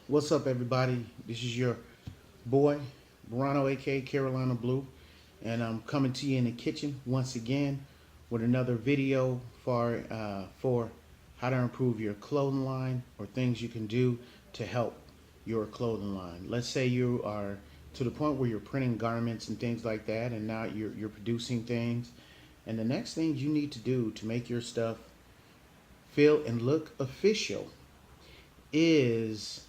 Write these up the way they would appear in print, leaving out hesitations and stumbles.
What's up, everybody? This is your boy, Verano, aka Carolina Blue, and I'm coming to you in the kitchen once again with another video for how to improve your clothing line or things you can do to help your clothing line. Let's say you are to the point where you're printing garments and things like that, and now you're producing things, and the next thing you need to do to make your stuff feel and look official is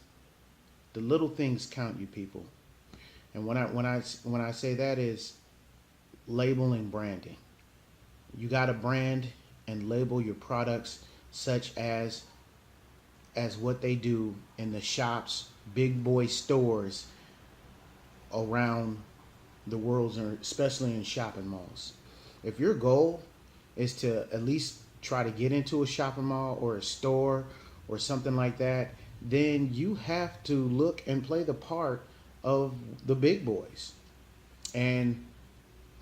the little things count, you people. And when I say that is label and branding. You got to brand and label your products such as what they do in the shops, big boy stores around the world, especially in shopping malls. If your goal is to at least try to get into a shopping mall or a store or something like that, then you have to look and play the part of the big boys and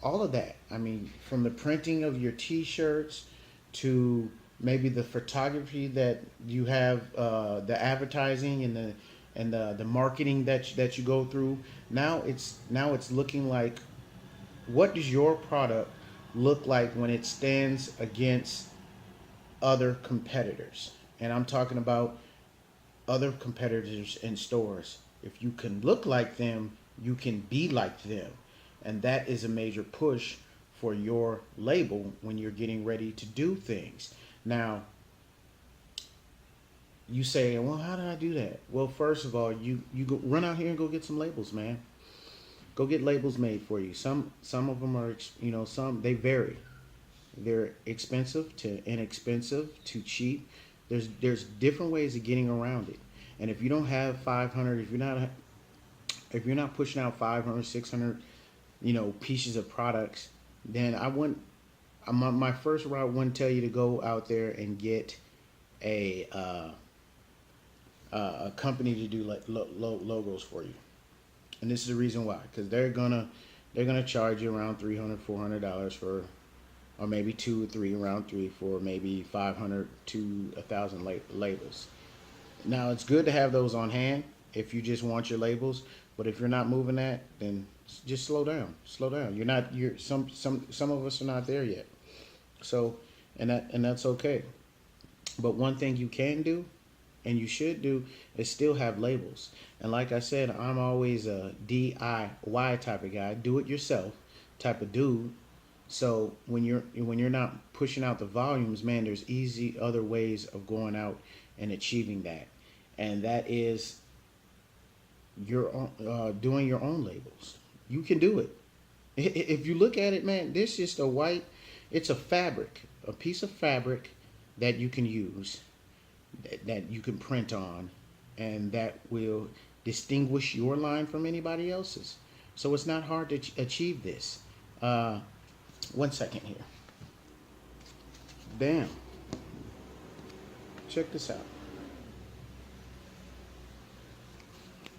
all of that. I mean, from the printing of your t-shirts to maybe the photography that you have, the advertising and the marketing that you go through. Now it's looking like, what does your product look like when it stands against other competitors? And I'm talking about other competitors in stores. If you can look like them, you can be like them. And that is a major push for your label when you're getting ready to do things. Now, you say, well, how did I do that? Well, first of all, you go, run out here and go get some labels, man. Go get labels made for you. Some of them are, some they vary. They're expensive to inexpensive to cheap. There's different ways of getting around it. And if you don't have 500, if you're not pushing out 500, 600, pieces of products, then I wouldn't. My first route wouldn't tell you to go out there and get a company to do like logos for you. And this is the reason why, because they're gonna charge you around $300, $400 for, or maybe two or three, around three for maybe 500 to 1,000 labels. Now it's good to have those on hand if you just want your labels, but if you're not moving that, then just slow down. Slow down. You're some of us are not there yet. So, and that's okay. But one thing you can do and you should do is still have labels. And like I said, I'm always a DIY type of guy, do it yourself type of dude. So when you're not pushing out the volumes, man, there's easy other ways of going out and achieving that, and that is your doing your own labels. You can do it. If you look at it, man, this is just it's a fabric, a piece of fabric that you can use, that you can print on, and that will distinguish your line from anybody else's. So it's not hard to achieve this. 1 second here. Bam. Check this out.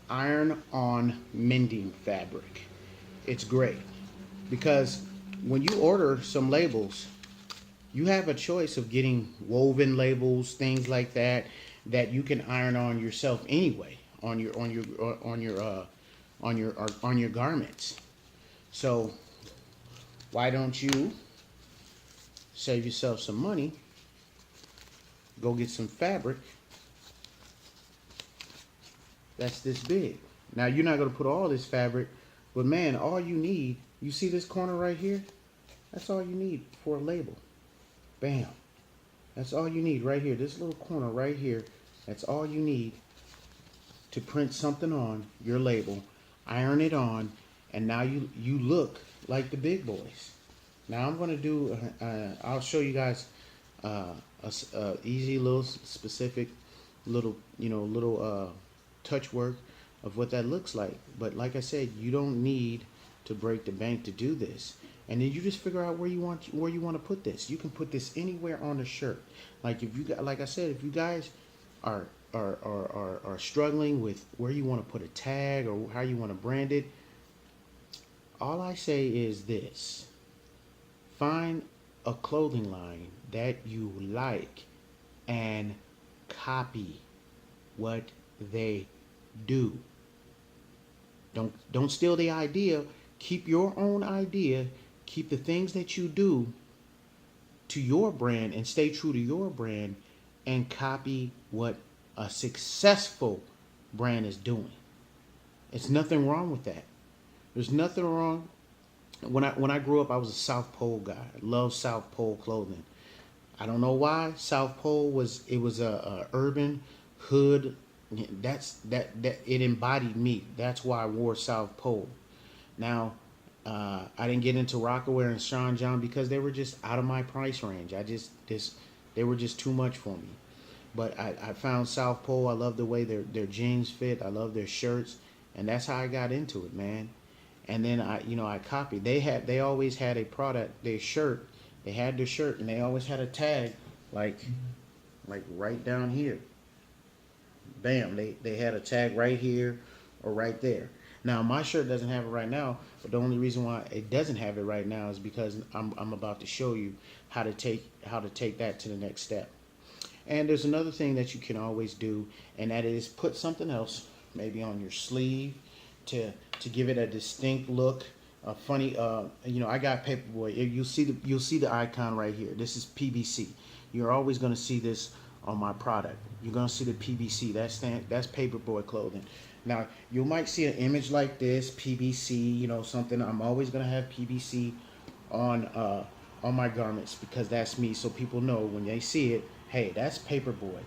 Iron-on mending fabric. It's great because when you order some labels, you have a choice of getting woven labels, things like that, that you can iron on yourself anyway on your garments. So why don't you save yourself some money? Go get some fabric that's this big. Now you're not going to put all this fabric, but man, all you need, you see this corner right here? That's all you need for a label. Bam. That's all you need right here. This little corner right here, that's all you need to print something on your label, iron it on, and now you look like the big boys. Now I'm going to do, I'll show you guys a easy little specific little touch work of what that looks like. But like I said, you don't need to break the bank to do this. And then you just figure out where you want to put this. You can put this anywhere on the shirt. Like if you got, like I said, if you guys are struggling with where you want to put a tag or how you want to brand it, all I say is this: find a clothing line that you like and copy what they do. Don't steal the idea. Keep your own idea. Keep the things that you do to your brand and stay true to your brand and copy what a successful brand is doing. It's nothing wrong with that. There's nothing wrong. When I grew up, I was a South Pole guy. I loved South Pole clothing. I don't know why. South Pole was a urban hood. That it embodied me. That's why I wore South Pole. Now, I didn't get into Rockaware and Sean John because they were just out of my price range. They were just too much for me. But I found South Pole. I love the way their jeans fit. I love their shirts, and that's how I got into it, man. And then I copied. They always had a product, their shirt. They had their shirt, and they always had a tag, like right down here. Bam, they had a tag right here or right there. Now my shirt doesn't have it right now, but the only reason why it doesn't have it right now is because I'm about to show you how to take that to the next step. And there's another thing that you can always do, and that is put something else, maybe on your sleeve, to give it a distinct look. A funny, I got Paperboy. You'll see the icon right here. This is PBC. You're always going to see this on my product. You're going to see the PBC. That's Paperboy clothing. Now you might see an image like this, PBC. Something. I'm always going to have PBC on my garments because that's me. So people know when they see it, hey, that's Paperboy.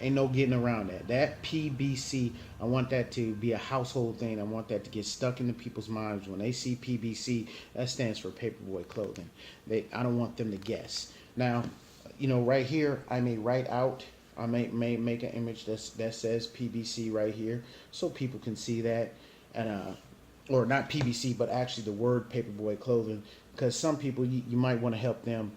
Ain't no getting around that. That PBC, I want that to be a household thing. I want that to get stuck into people's minds. When they see PBC, that stands for Paperboy clothing. I don't want them to guess. Now, right here, I may write out. I may make an image that says PBC right here, so people can see that, and or not PBC, but actually the word Paperboy clothing, because some people you might want to help them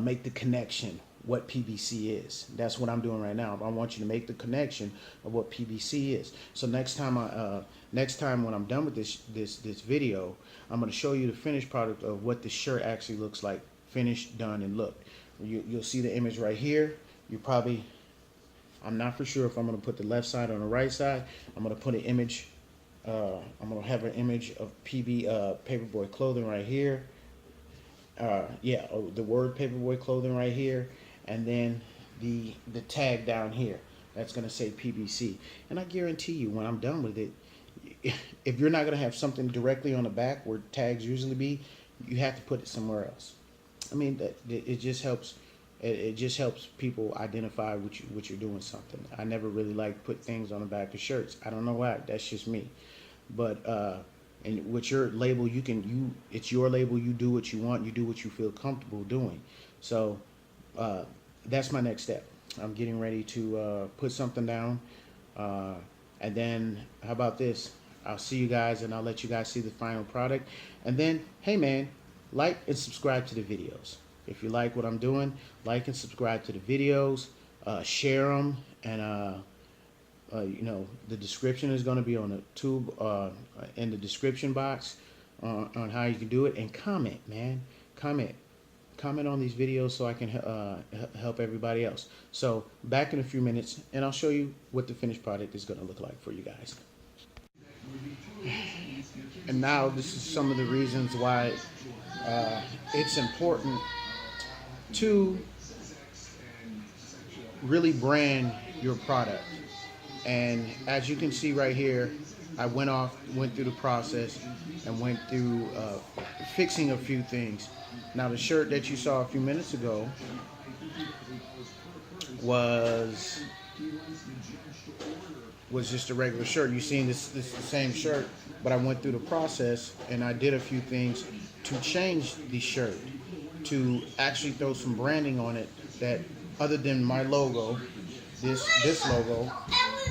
make the connection what PBC is. That's what I'm doing right now. I want you to make the connection of what PBC is. So next time when I'm done with this video, I'm going to show you the finished product of what the shirt actually looks like, finished, done, and looked. You'll see the image right here. I'm not for sure if I'm going to put the left side on the right side. I'm going to put an image. I'm going to have an image of Paperboy clothing right here. The word Paperboy clothing right here, and then the tag down here that's going to say PBC. And I guarantee you, when I'm done with it, if you're not going to have something directly on the back where tags usually be, you have to put it somewhere else. I mean, it just helps. It just helps people identify what you're doing something. I never really like put things on the back of shirts. I don't know why. That's just me. But and with your label, it's your label. You do what you want. You do what you feel comfortable doing. So that's my next step. I'm getting ready to put something down, and then how about this? I'll see you guys, and I'll let you guys see the final product. And then, hey man, like and subscribe to the videos. If you like what I'm doing, like and subscribe to the videos, share them, and the description is going to be on the tube in the description box on how you can do it. And comment, man, comment on these videos so I can help everybody else. So back in a few minutes, and I'll show you what the finished product is going to look like for you guys. And now this is some of the reasons why it's important to really brand your product. And as you can see right here, I went through the process and went through fixing a few things. Now the shirt that you saw a few minutes ago was just a regular shirt. You seen this is the same shirt, but I went through the process and I did a few things to change the shirt, to actually throw some branding on it that other than my logo, this logo,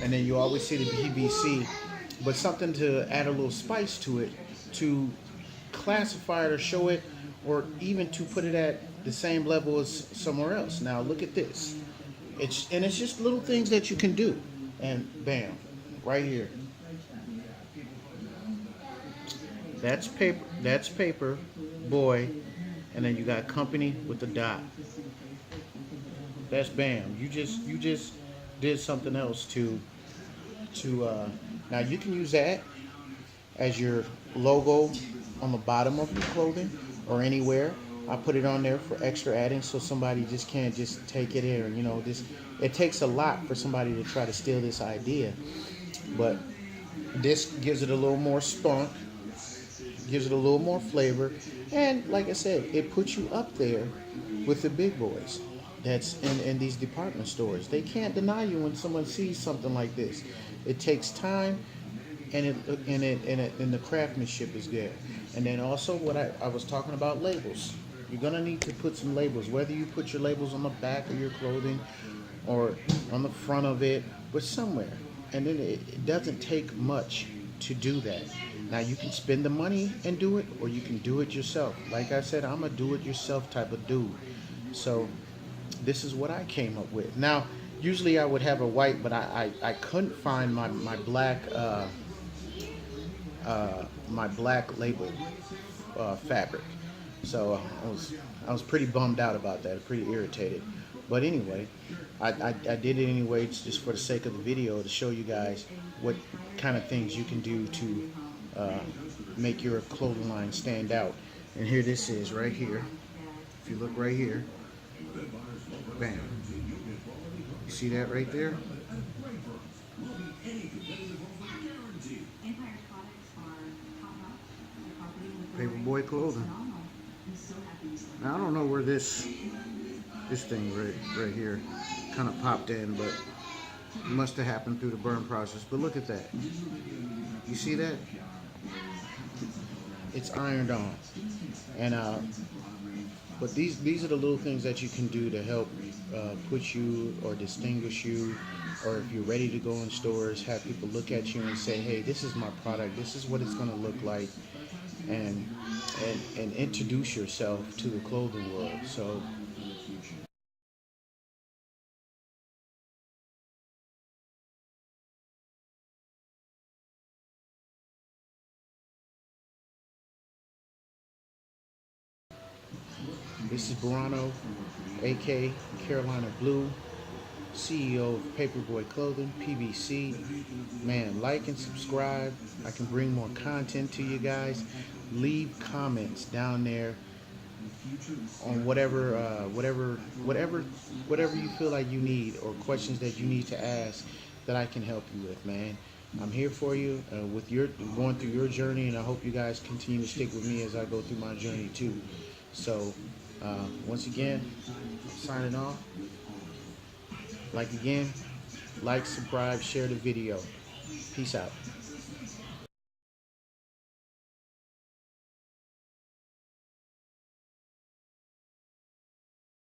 and then you always see the PBC, but something to add a little spice to it, to classify it or show it, or even to put it at the same level as somewhere else. Now look at this. It's just little things that you can do, and bam, right here. That's paper boy, and then you got company with the dot. That's bam. You just did something else to to now you can use that as your logo on the bottom of your clothing or anywhere. I put it on there for extra adding so somebody just can't just take it there. You know, this it takes a lot for somebody to try to steal this idea, but this gives it a little more spunk, gives it a little more flavor, and like I said, it puts you up there with the big boys that's in these department stores. They can't deny you when someone sees something like this. It takes time, and the craftsmanship is there. And then also what I was talking about, labels. You're gonna need to put some labels, whether you put your labels on the back of your clothing or on the front of it, but somewhere. And then it doesn't take much to do that. Now you can spend the money and do it, or you can do it yourself. Like I said, I'm a do-it-yourself type of dude. So this is what I came up with. Now, usually I would have a white, but I couldn't find my black my black label fabric. So I was pretty bummed out about that, pretty irritated. But anyway, I did it anyway, just for the sake of the video, to show you guys what kind of things you can do to make your clothing line stand out. And here this is right here. If you look right here, bam. You see that right there? Paperboy clothing. Now I don't know where this thing right here kind of popped in, but it must have happened through the burn process. But look at that. You see that? It's ironed on. And but these are the little things that you can do to help put you or distinguish you, or if you're ready to go in stores, have people look at you and say, hey, this is my product, this is what it's going to look like, and introduce yourself to the clothing world. So this is Burano, aka Carolina Blue, CEO of Paperboy Clothing, PBC. Man, like and subscribe. I can bring more content to you guys. Leave comments down there on whatever you feel like you need, or questions that you need to ask that I can help you with, man. I'm here for you with your going through your journey, and I hope you guys continue to stick with me as I go through my journey too. So once again, I'm signing off. Like, subscribe, share the video. Peace out.